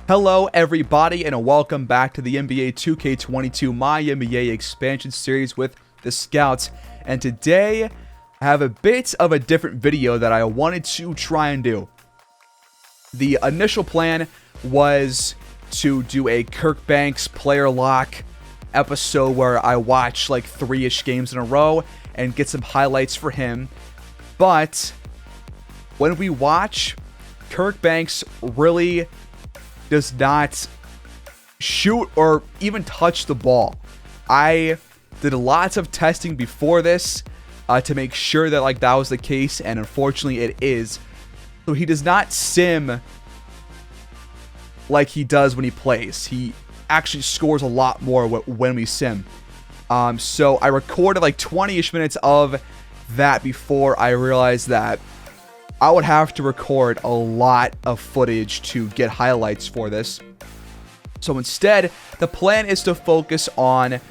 Hello everybody and welcome back to the NBA 2K22 MyNBA expansion series with the Scouts. And today I have a bit of a different video that I wanted to try and do. The initial plan was to do a Kirk Banks player lock episode where I watch like 3-ish games in a row and get some highlights for him. But when we watch, Kirk Banks really does not shoot or even touch the ball. I did lots of testing before this to make sure that that was the case, and unfortunately it is. So he does not sim like he does when he plays. He actually scores a lot more when we sim. So I recorded like 20-ish minutes of that before I realized that I would have to record a lot of footage to get highlights for this. So instead, the plan is to focus on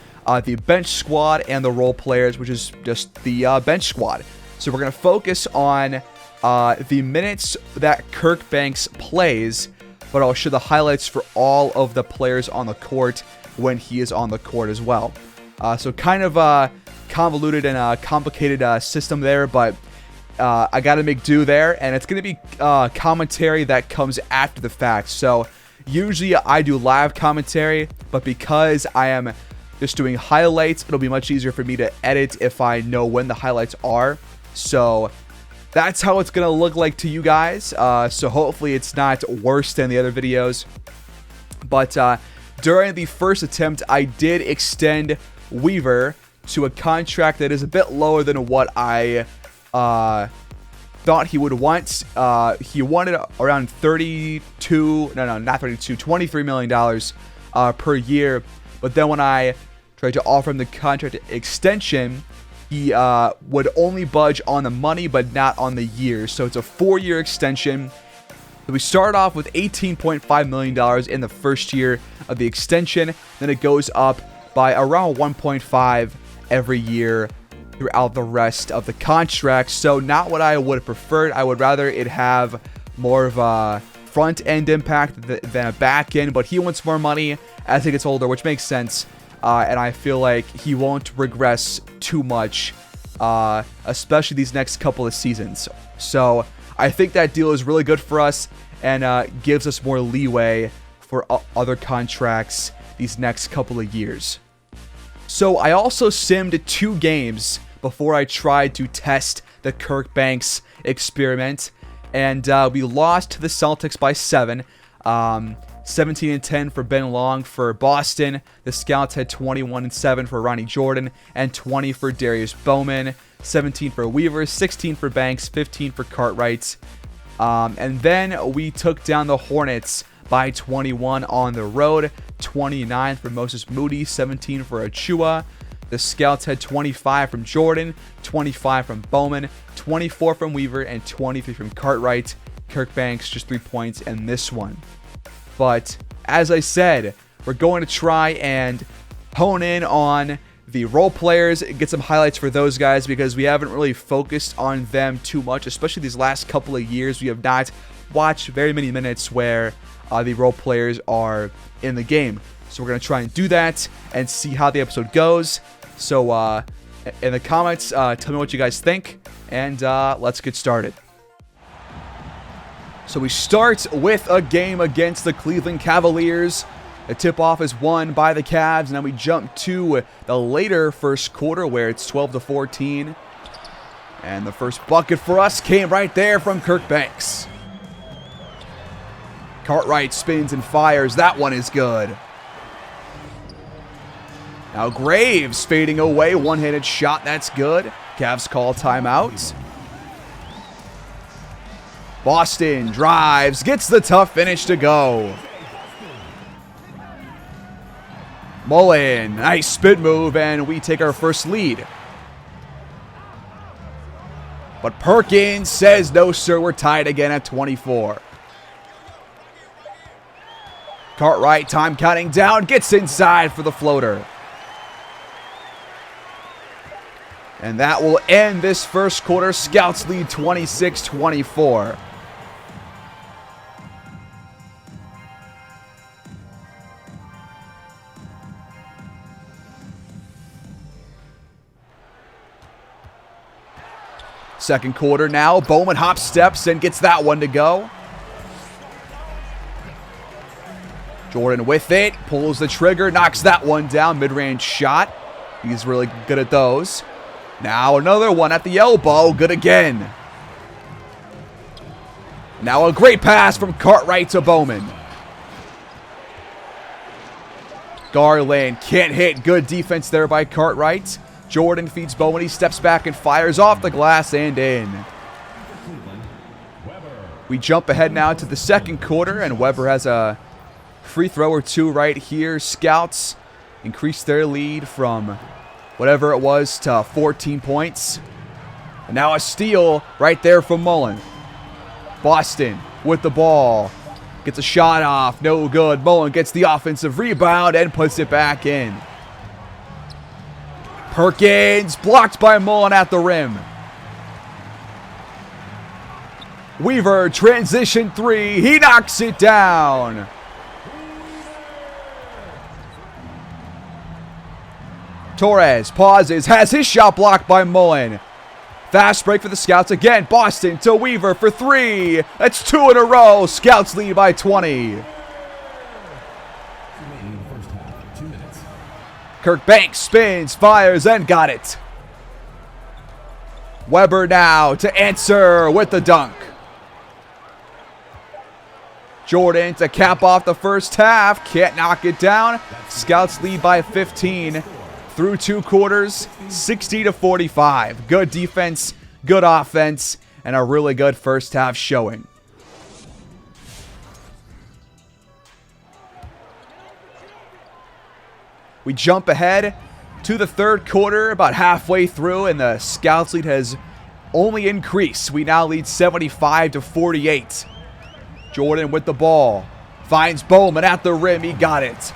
the bench squad and the role players, which is just the bench squad. So we're going to focus on the minutes that Kirk Banks plays, but I'll show the highlights for all of the players on the court when he is on the court as well. So kind of a convoluted and complicated system there, but I got to make do there, and it's going to be commentary that comes after the fact. So usually I do live commentary, but because I am just doing highlights, it'll be much easier for me to edit if I know when the highlights are. So that's how it's going to look like to you guys. So hopefully it's not worse than the other videos. But during the first attempt, I did extend Weaver to a contract that is a bit lower than what I thought he would want. He wanted around $23 million per year. But then when I tried to offer him the contract extension, he would only budge on the money but not on the years. So it's a 4-year extension. So we start off with $18.5 million in the first year of the extension. Then it goes up by around 1.5 every year throughout the rest of the contract. So not what I would have preferred. I would rather it have more of a front end impact than a back end, but he wants more money as he gets older, which makes sense. And I feel like he won't regress too much, especially these next couple of seasons. So I think that deal is really good for us and gives us more leeway for other contracts these next couple of years. So I also simmed 2 games before I tried to test the Kirk Banks experiment, and we lost to the Celtics by 7. 17-10 for Ben Long for Boston. The Scouts had 21-7 for Ronnie Jordan and 20 for Darius Bowman. 17 for Weaver, 16 for Banks, 15 for Cartwright. And then we took down the Hornets by 21 on the road. 29 for Moses Moody, 17 for Achua. The Scouts had 25 from Jordan, 25 from Bowman, 24 from Weaver, and 23 from Cartwright. Kirk Banks just 3 points in this one. But as I said, we're going to try and hone in on the role players, get some highlights for those guys because we haven't really focused on them too much, especially these last couple of years. We have not watched very many minutes where the role players are in the game. So we're going to try and do that and see how the episode goes. So in the comments, tell me what you guys think, and let's get started. So we start with a game against the Cleveland Cavaliers. The tip-off is won by the Cavs, and then we jump to the later first quarter where it's 12-14. And the first bucket for us came right there from Kirk Banks. Cartwright spins and fires. That one is good. Now Graves fading away. One-handed shot. That's good. Cavs call timeout. Boston drives. Gets the tough finish to go. Mullen. Nice spin move. And we take our first lead. But Perkins says, no, sir. We're tied again at 24. Cartwright, time counting down. Gets inside for the floater. And that will end this first quarter. Scouts lead 26-24. Second quarter now. Bowman hop steps and gets that one to go. Jordan with it. Pulls the trigger. Knocks that one down. Mid-range shot. He's really good at those. Now another one at the elbow. Good again. Now a great pass from Cartwright to Bowman. Garland can't hit. Good defense there by Cartwright. Jordan feeds Bowman. He steps back and fires off the glass and in. We jump ahead now to the second quarter, and Weber has a free throw or two right here. Scouts increase their lead from whatever it was to 14 points. And now a steal right there from Mullen. Boston with the ball. Gets a shot off. No good. Mullen gets the offensive rebound and puts it back in. Perkins blocked by Mullen at the rim. Weaver, transition three. He knocks it down. Torres pauses, has his shot blocked by Mullen. Fast break for the Scouts again. Boston to Weaver for three. That's two in a row. Scouts lead by 20. Kirk Banks spins, fires, and got it. Weber now to answer with the dunk. Jordan to cap off the first half. Can't knock it down. Scouts lead by 15 through two quarters, 60-45. Good defense, good offense, and a really good first half showing. We jump ahead to the third quarter, about halfway through, and the Scouts lead has only increased. We now lead 75-48. Jordan with the ball. Finds Bowman at the rim. He got it.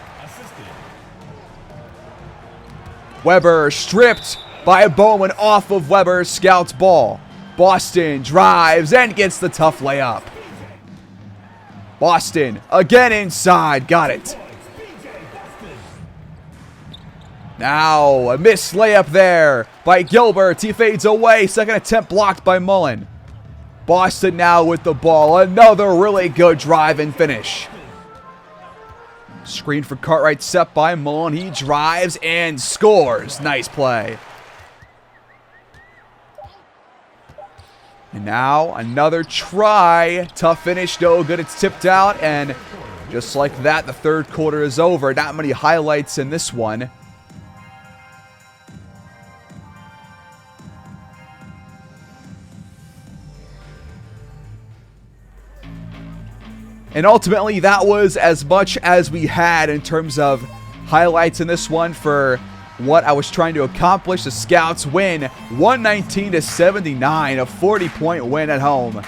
Weber stripped by Bowman off of Weber. Scouts ball. Boston drives and gets the tough layup. Boston again inside. Got it. Now a missed layup there by Gilbert. He fades away. Second attempt blocked by Mullen. Boston now with the ball. Another really good drive and finish. Screen for Cartwright set by Mullen. He drives and scores. Nice play. And now another try. Tough finish. No good. It's tipped out. And just like that, the third quarter is over. Not many highlights in this one. And ultimately, that was as much as we had in terms of highlights in this one for what I was trying to accomplish. The Scouts win 119-79, a 40-point win at home.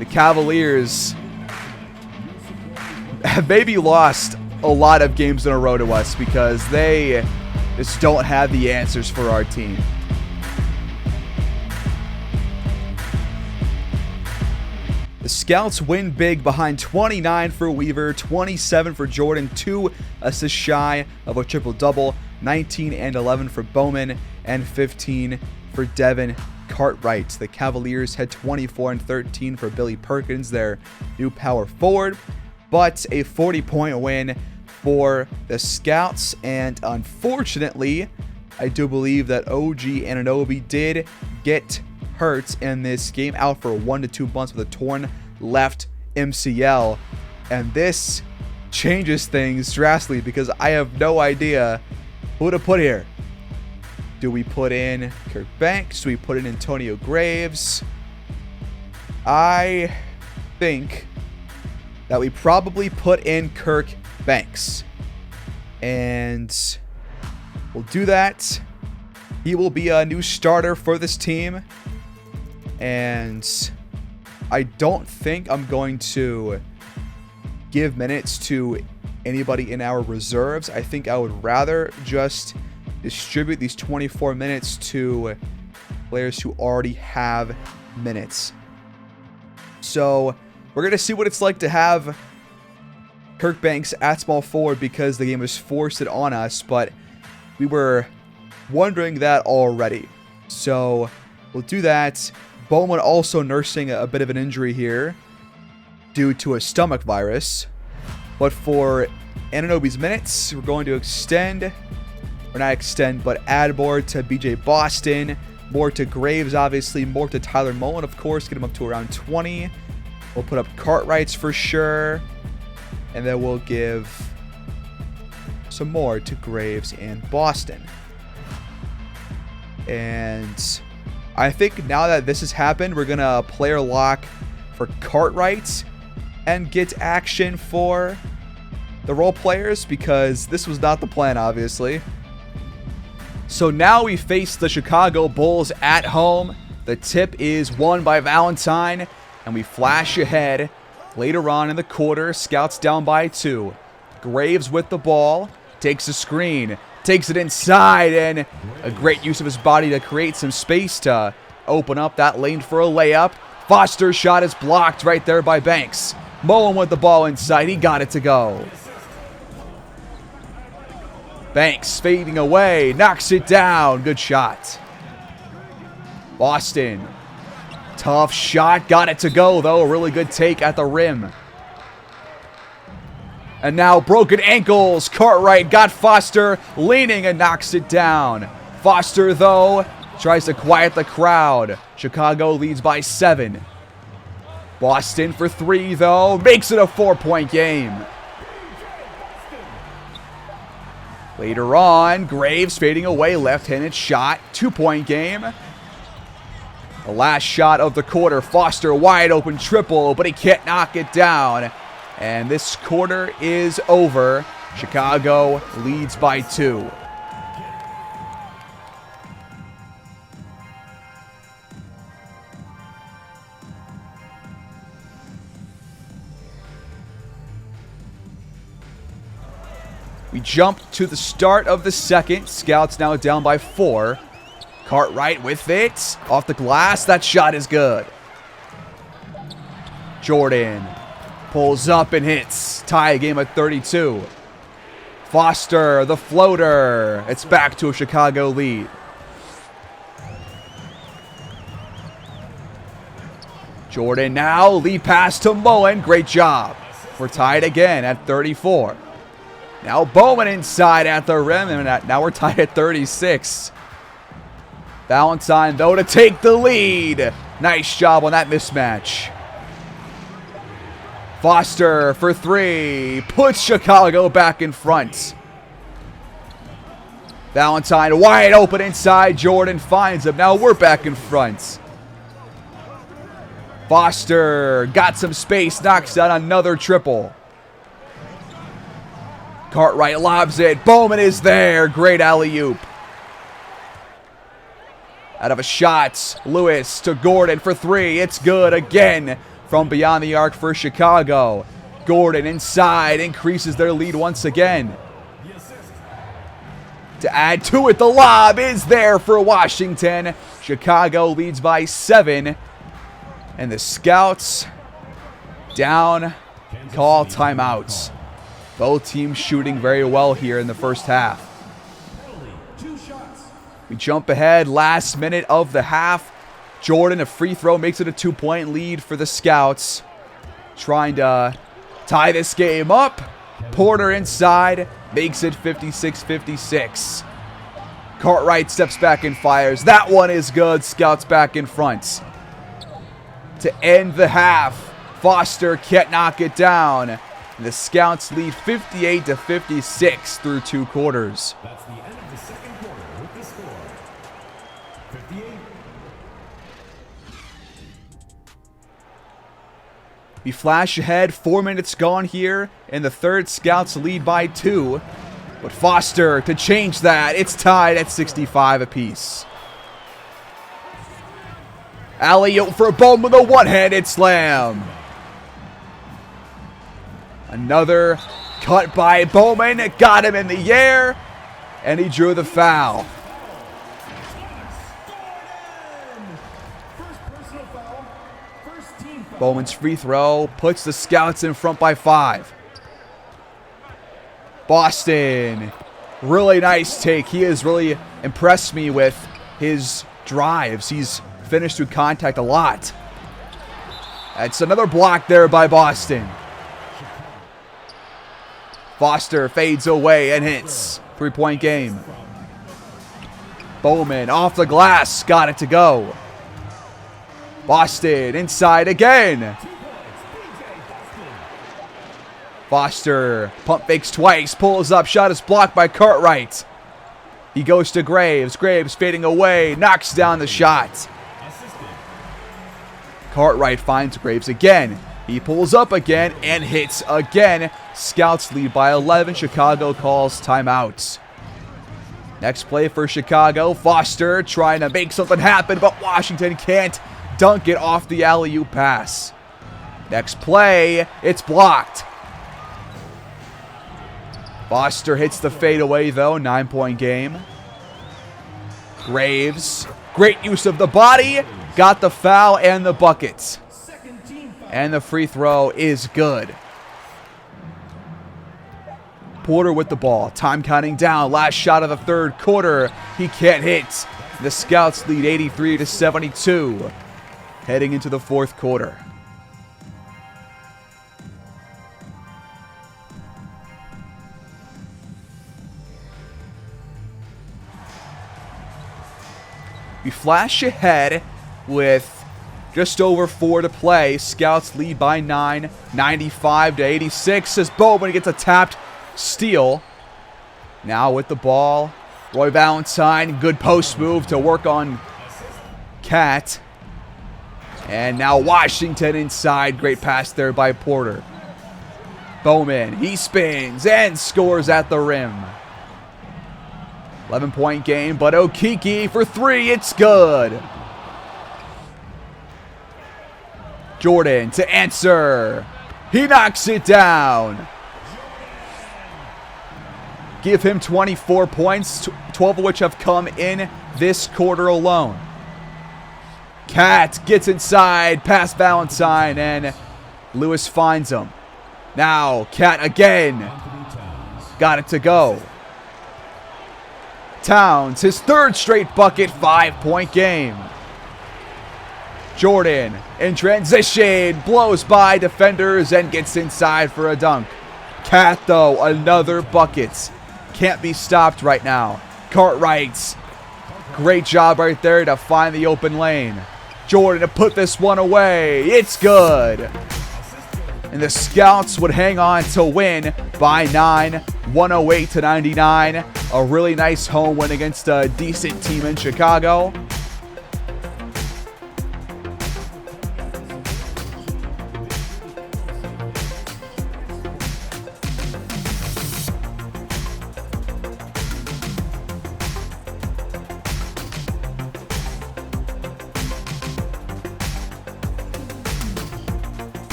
The Cavaliers have maybe lost a lot of games in a row to us because they just don't have the answers for our team. The Scouts win big behind 29 for Weaver, 27 for Jordan, 2 assists shy of a triple-double, 19 and 11 for Bowman, and 15 for Devin Cartwright. The Cavaliers had 24 and 13 for Billy Perkins, their new power forward, but a 40-point win for the Scouts. And unfortunately, I do believe that OG Anunoby did get hurt in this game, out for 1 to 2 months with a torn left MCL, and this changes things drastically because I have no idea who to put here. Do we put in Kirk Banks? Do we put in Antonio Graves? I think that we probably put in Kirk Banks, and we'll do that. He will be a new starter for this team. And I don't think I'm going to give minutes to anybody in our reserves. I think I would rather just distribute these 24 minutes to players who already have minutes. So we're going to see what it's like to have Kirk Banks at small forward because the game was forced on us, but we were wondering that already. So We'll do that. Bowman also nursing a bit of an injury here due to a stomach virus. But for Anunoby's minutes, we're going to extend, or not extend, but add more to BJ Boston, more to Graves, obviously, more to Tyler Mullen, of course, get him up to around 20. We'll put up Cartwrights for sure, and then we'll give some more to Graves and Boston. And I think now that this has happened, we're going to player lock for Cartwright and get action for the role players, because this was not the plan, obviously. So now we face the Chicago Bulls at home. The tip is won by Valentine, and we flash ahead later on in the quarter. Scouts down by 2. Graves with the ball, takes a screen, takes it inside, and a great use of his body to create some space to open up that lane for a layup. Foster's shot is blocked right there by Banks. Mullen with the ball inside. He got it to go. Banks fading away, knocks it down. Good shot. Boston. Tough shot. Got it to go, though. A really good take at the rim. And now broken ankles. Cartwright got Foster leaning and knocks it down. Foster, though, tries to quiet the crowd. Chicago leads by 7. Boston for 3, though. Makes it a 4-point game. Later on, Graves fading away, left-handed shot, 2-point game. The last shot of the quarter, Foster wide open triple, but he can't knock it down. And this quarter is over. Chicago leads by 2. We jump to the start of the second. Scouts now down by 4. Cartwright with it. Off the glass. That shot is good. Jordan pulls up and hits. Tie game at 32. Foster, the floater. It's back to a Chicago lead. Jordan now. Lead pass to Mullen. Great job. We're tied again at 34. Now Bowman inside at the rim, and now we're tied at 36. Valentine, though, to take the lead. Nice job on that mismatch. Foster for 3. Puts Chicago back in front. Valentine wide open inside. Jordan finds him. Now we're back in front. Foster got some space. Knocks down another triple. Cartwright lobs it. Bowman is there. Great alley-oop. Out of a shot, Lewis to Gordon for 3. It's good again from beyond the arc for Chicago. Gordon inside increases their lead once again. To add to it, the lob is there for Washington. Chicago leads by 7. And the Scouts down, call timeouts. Both teams shooting very well here in the first half. We jump ahead, last minute of the half. Jordan, a free throw, makes it a 2-point lead for the Scouts. Trying to tie this game up. Porter inside, makes it 56-56. Cartwright steps back and fires. That one is good. Scouts back in front. To end the half, Foster can't knock it down. The Scouts lead 58-56 through 2 quarters. That's the end of the second quarter with the score 58. We flash ahead, 4 minutes gone here in the third. Scouts lead by 2. But Foster to change that. It's tied at 65 apiece. Alley-oop for Bowman with a one-handed slam. Another cut by Bowman. Got him in the air. And he drew the foul. Bowman's free throw puts the Scouts in front by 5. Boston. Really nice take. He has really impressed me with his drives. He's finish through contact a lot. That's another block there by Boston. Foster fades away and hits. 3-point game. Bowman off the glass. Got it to go. Boston inside again. Foster pump fakes twice. Pulls up. Shot is blocked by Cartwright. He goes to Graves. Graves fading away. Knocks down the shot. Cartwright finds Graves again. He pulls up again and hits again. Scouts lead by 11. Chicago calls timeouts. Next play for Chicago. Foster trying to make something happen, but Washington can't dunk it off the alley-oop pass. Next play, it's blocked. Foster hits the fadeaway, though. 9-point game. Graves, great use of the body. Got the foul and the bucket. And the free throw is good. Porter with the ball. Time counting down. Last shot of the third quarter. He can't hit. The Scouts lead 83-72. Heading into the fourth quarter. We flash ahead with just over 4 to play. Scouts lead by 9, 95-86 as Bowman gets a tapped steal. Now with the ball, Roy Valentine, good post move to work on Cat. And now Washington inside, great pass there by Porter. Bowman, he spins and scores at the rim. 11-point game, but Okeke for 3, it's good. Jordan to answer. He knocks it down. Give him 24 points, 12 of which have come in this quarter alone. Cat gets inside, past Valentine, and Lewis finds him. Now, Cat again. Got it to go. Towns, his third straight bucket, 5-point game. Jordan in transition, blows by defenders and gets inside for a dunk. Cat, though, another bucket. Can't be stopped right now. Cartwright, great job right there to find the open lane. Jordan to put this one away. It's good. And the Scouts would hang on to win by 9, 108-99. A really nice home win against a decent team in Chicago.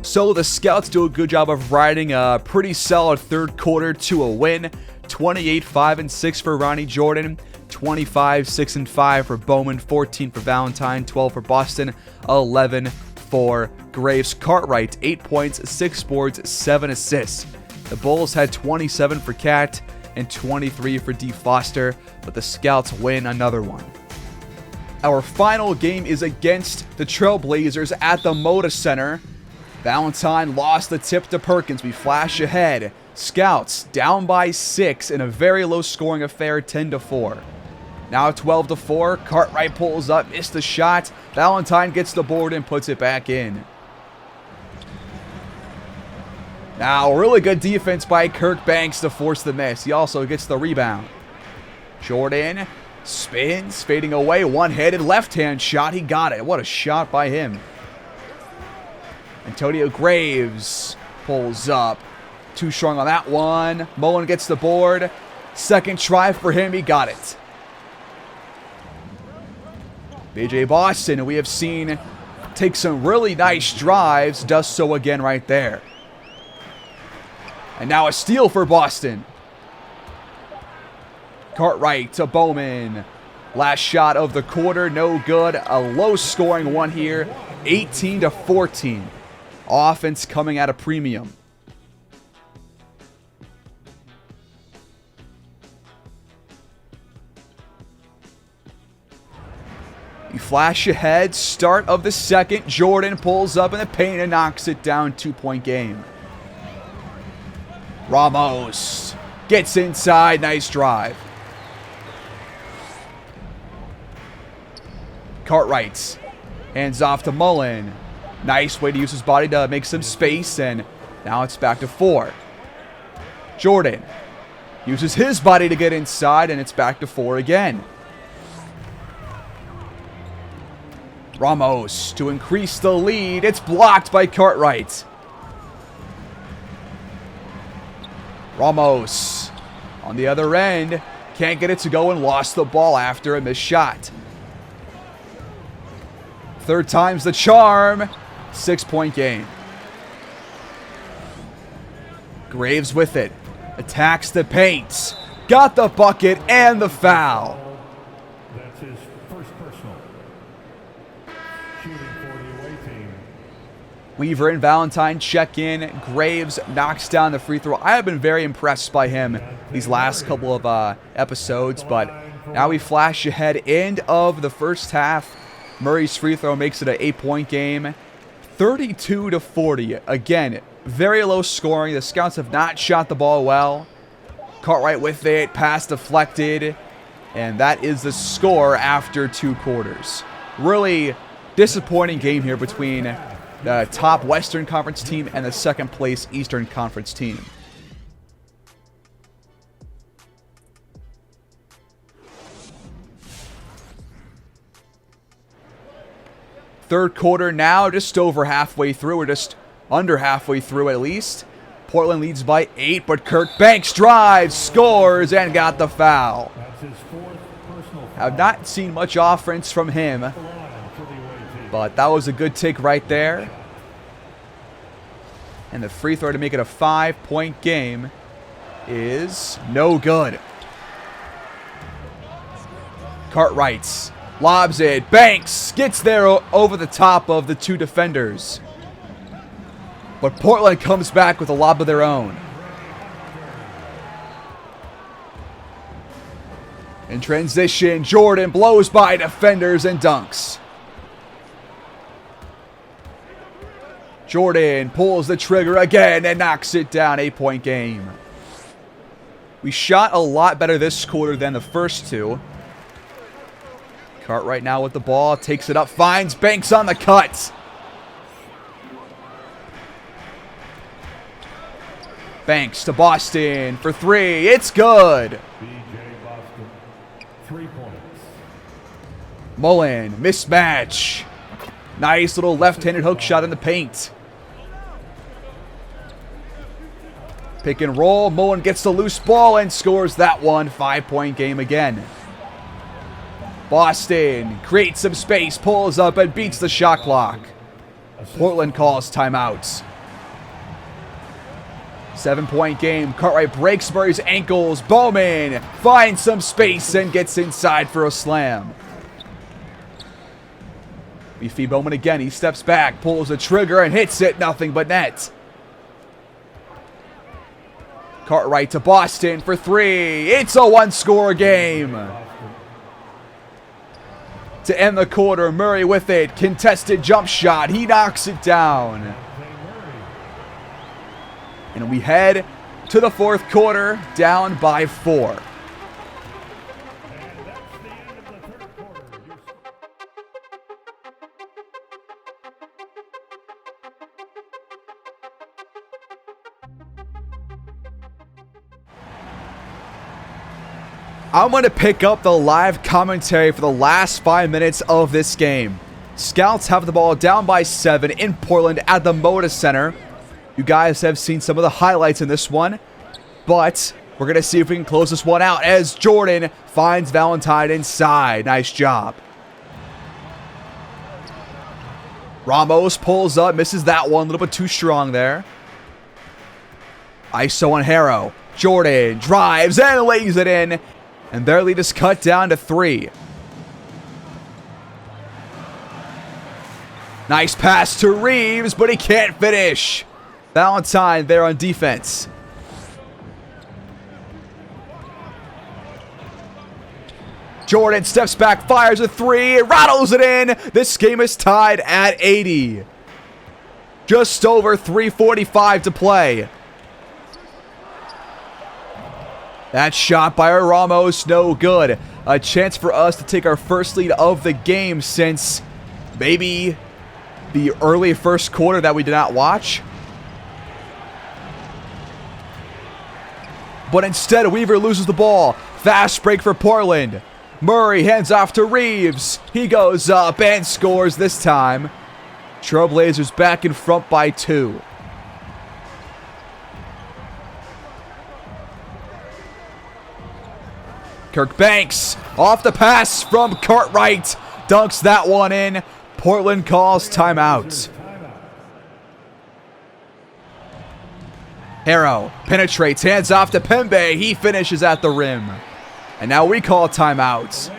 So the Scouts do a good job of riding a pretty solid third quarter to a win. 28-5-6 for Ronnie Jordan, 25-6-5 for Bowman, 14 for Valentine, 12 for Boston, 11 for Graves. Cartwright, 8 points, 6 boards, 7 assists. The Bulls had 27 for Cat and 23 for D. Foster, but the Scouts win another one. Our final game is against the Trailblazers at the Moda Center. Valentine lost the tip to Perkins. We flash ahead. Scouts down by 6 in a very low-scoring affair, 10-4. Now 12-4. Cartwright pulls up, missed the shot. Valentine gets the board and puts it back in. Now really good defense by Kirk Banks to force the miss. He also gets the rebound. Jordan spins, fading away. One-handed left-hand shot. He got it. What a shot by him. Antonio Graves pulls up. Too strong on that one. Mullen gets the board. Second try for him. He got it. BJ Boston, who we have seen take some really nice drives, does so again right there. And now a steal for Boston. Cartwright to Bowman. Last shot of the quarter, no good. A low-scoring one here, 18-14. Offense coming at a premium. You flash ahead, start of the second. Jordan pulls up in the paint and knocks it down. 2-point game. Ramos gets inside. Nice drive. Cartwright hands off to Mullen. Nice way to use his body to make some space, and now it's back to 4. Jordan uses his body to get inside, and it's back to 4 again. Ramos to increase the lead. It's blocked by Cartwright. Ramos on the other end. Can't get it to go and lost the ball after a missed shot. Third time's the charm. 6-point game. Graves with it. Attacks the paint. Got the bucket and the foul. That's his first personal. Shooting for the away team. Weaver and Valentine check in. Graves knocks down the free throw. I have been very impressed by him these last couple of episodes, but now we flash ahead. End of the first half. Murray's free throw makes it an 8-point game. 32-40. Again, very low scoring. The Scouts have not shot the ball well. Cartwright with it. Pass deflected. And that is the score after 2 quarters. Really disappointing game here between the top Western Conference team and the second place Eastern Conference team. Third quarter now, just over halfway through, or just under halfway through at least. Portland leads by 8, but Kirk Banks drives, scores, and got the foul. That's his fourth personal foul. Have not seen much offense from him, but that was a good take right there. And the free throw to make it a 5-point game is no good. Cartwright lobs it. Banks gets there over the top of the 2 defenders. But Portland comes back with a lob of their own. In transition, Jordan blows by defenders and dunks. Jordan pulls the trigger again and knocks it down. 8-point game. We shot a lot better this quarter than the first 2. Cartwright now with the ball, takes it up, finds Banks on the cut. Banks to Boston for 3. It's good. BJ Boston, 3 points. Mullen, mismatch. Nice little left-handed hook shot in the paint. Pick and roll. Mullen gets the loose ball and scores that one. 5-point game again. Boston creates some space, pulls up and beats the shot clock. Portland calls timeouts. 7-point game. Cartwright breaks Murray's ankles. Bowman finds some space and gets inside for a slam. We feed Bowman again. He steps back, pulls the trigger and hits it. Nothing but net. Cartwright to Boston for 3. It's a 1-score game. To end the quarter, Murray with it. Contested jump shot. He knocks it down. And we head to the fourth quarter, down by 4. I'm going to pick up the live commentary for the last 5 minutes of this game. Scouts have the ball down by 7 in Portland at the Moda Center. You guys have seen some of the highlights in this one, but we're going to see if we can close this one out as Jordan finds Valentine inside. Nice job. Ramos pulls up, misses that one, a little bit too strong there. ISO on Harrow. Jordan drives and lays it in. And their lead is cut down to 3. Nice pass to Reeves, but he can't finish. Valentine there on defense. Jordan steps back, fires a three, rattles it in. This game is tied at 80. Just over 3:45 to play. That shot by Ramos, no good. A chance for us to take our first lead of the game since maybe the early first quarter that we did not watch. But instead, Weaver loses the ball. Fast break for Portland. Murray hands off to Reeves. He goes up and scores this time. Trailblazers back in front by 2. Kirkbanks off the pass from Cartwright. Dunks that one in. Portland calls timeout. Harrow penetrates, hands off to Pembe. He finishes at the rim. And now we call timeouts.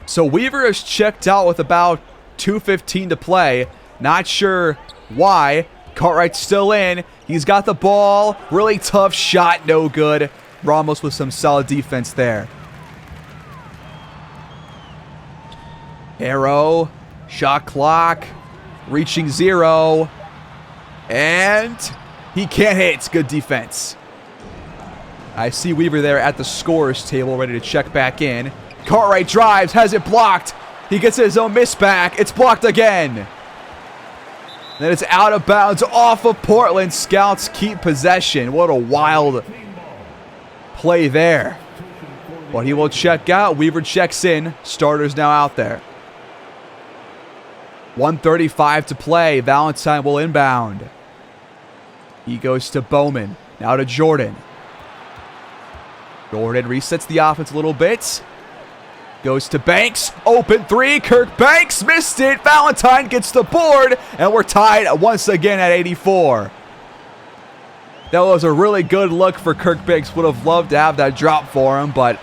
So Weaver is checked out with about 2:15 to play. Not sure why. Cartwright's still in. He's got the ball. Really tough shot, no good. Ramos with some solid defense there. Arrow, shot clock, reaching 0. And he can't hit. It's good defense. I see Weaver there at the scorer's table, ready to check back in. Cartwright drives, has it blocked. He gets his own miss back. It's blocked again. Then it's out of bounds off of Portland. Scouts keep possession. What a wild play there. But he will check out. Weaver checks in. Starters now out there. 1:35 to play. Valentine will inbound. He goes to Bowman. Now to Jordan. Jordan resets the offense a little bit. Goes to Banks. Open three. Kirkbanks missed it. Valentine gets the board. And we're tied once again at 84. That was a really good look for Kirkbanks. Would have loved to have that drop for him, but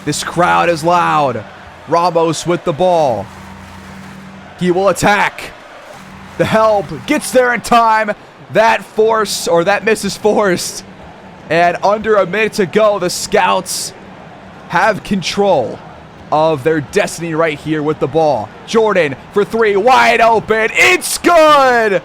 this crowd is loud. Ramos with the ball. He will attack. The help gets there in time. That miss is forced. And under a minute to go, the Scouts have control of their destiny right here with the ball. Jordan for 3, wide open. It's good!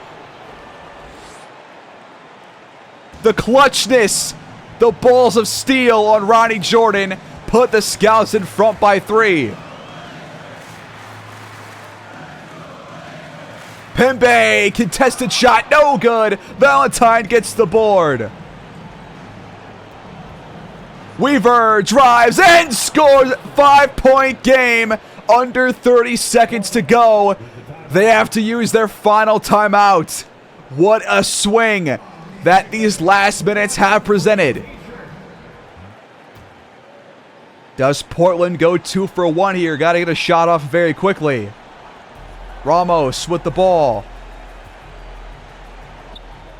The clutchness, the balls of steel on Ronnie Jordan put the Scouts in front by 3. Pembe, contested shot, no good. Valentine gets the board. Weaver drives and scores. 5-point game. Under 30 seconds to go. They have to use their final timeout. What a swing that these last minutes have presented. Does Portland go 2 for 1 here? Got to get a shot off very quickly. Ramos with the ball.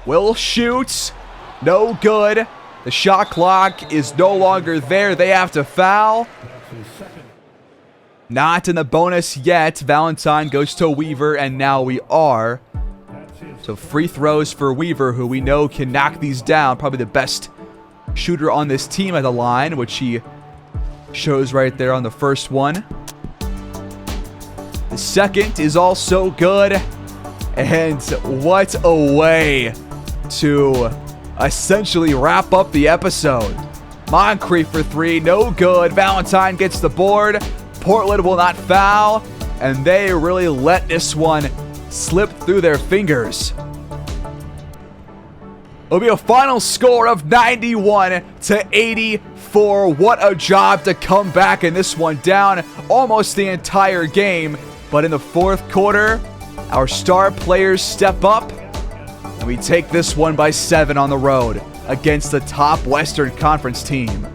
Will shoots. No good. The shot clock is no longer there. They have to foul. Not in the bonus yet. Valentine goes to Weaver, and now we are. So free throws for Weaver, who we know can knock these down. Probably the best shooter on this team at the line, which he shows right there on the first one. The second is also good. And what a way to essentially wrap up the episode. Moncrief for 3, no good. Valentine gets the board. Portland will not foul. And they really let this one slip through their fingers. It'll be a final score of 91-84. What a job to come back in this one, down almost the entire game. But in the fourth quarter, our star players step up, and we take this one by 7 on the road against the top Western Conference team.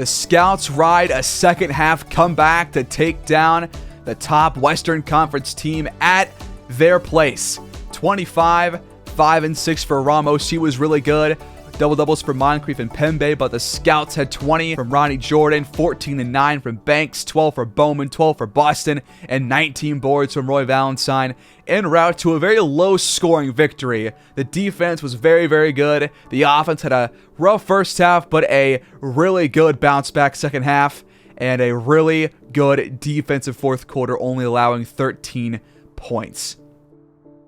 The Scouts ride a second half comeback to take down the top Western Conference team at their place. 25, 5 and 6 for Ramos. He was really good. Double-doubles for Moncrief and Pembe, but the Scouts had 20 from Ronnie Jordan, 14 and 9 from Banks, 12 for Bowman, 12 for Boston, and 19 boards from Roy Valentine. En route to a very low-scoring victory. The defense was very, very good. The offense had a rough first half, but a really good bounce-back second half, and a really good defensive fourth quarter, only allowing 13 points.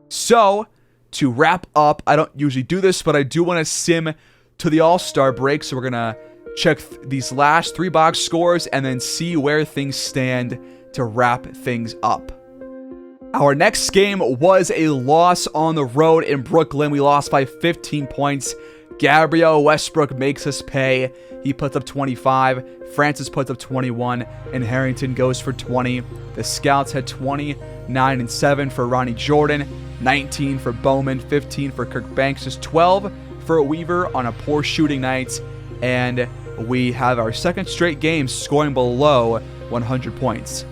So, to wrap up, I don't usually do this, but I do want to sim to the All-Star break. So we're going to check these last 3 box scores and then see where things stand to wrap things up. Our next game was a loss on the road in Brooklyn. We lost by 15 points. Gabriel Westbrook makes us pay. He puts up 25. Francis puts up 21. And Harrington goes for 20. The Scouts had 20, 9 and 7 for Ronnie Jordan. 19 for Bowman, 15 for Kirk Banks, just 12 for Weaver on a poor shooting night, and we have our second straight game scoring below 100 points.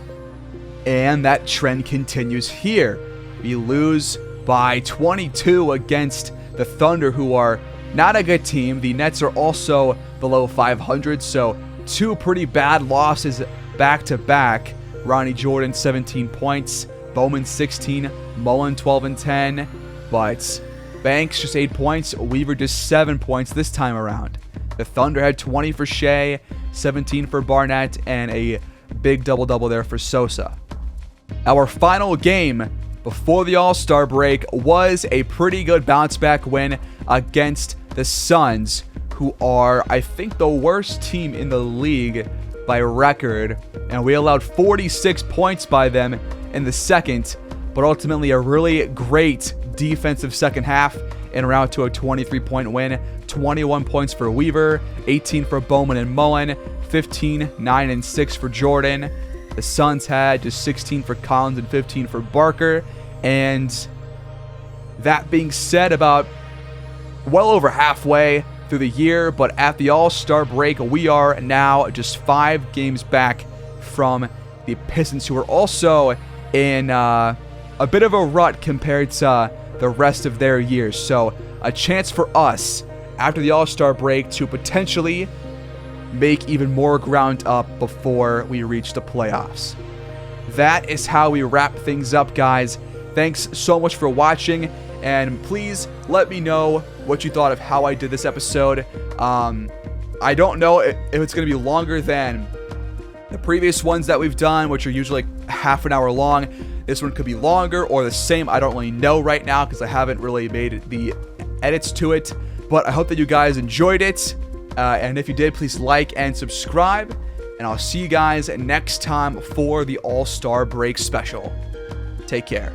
And that trend continues here. We lose by 22 against the Thunder, who are not a good team. The Nets are also below 500, so 2 pretty bad losses back-to-back. Ronnie Jordan, 17 points. Bowman 16, Mullen 12 and 10, but Banks just 8 points, Weaver just 7 points this time around. The Thunder had 20 for Shea, 17 for Barnett, and a big double-double there for Sosa. Our final game before the All-Star break was a pretty good bounce-back win against the Suns, who are, I think, the worst team in the league by record, and we allowed 46 points by them in the second, but ultimately a really great defensive second half en route to a 23-point win. 21 points for Weaver, 18 for Bowman and Mullen, 15, 9 and 6 for Jordan. The Suns had just 16 for Collins and 15 for Barker. And that being said, about well over halfway through the year, but at the All-Star break, we are now just 5 games back from the Pistons, who are also in a bit of a rut compared to the rest of their years. So a chance for us after the All-Star break to potentially make even more ground up before we reach the playoffs. That is how we wrap things up, guys. Thanks so much for watching, and please let me know what you thought of how I did this episode. I don't know if it's going to be longer than the previous ones that we've done, which are usually like half an hour long. This one could be longer or the same. I don't really know right now because I haven't really made the edits to it. But I hope that you guys enjoyed it. And if you did, please like and subscribe. And I'll see you guys next time for the All-Star Break special. Take care.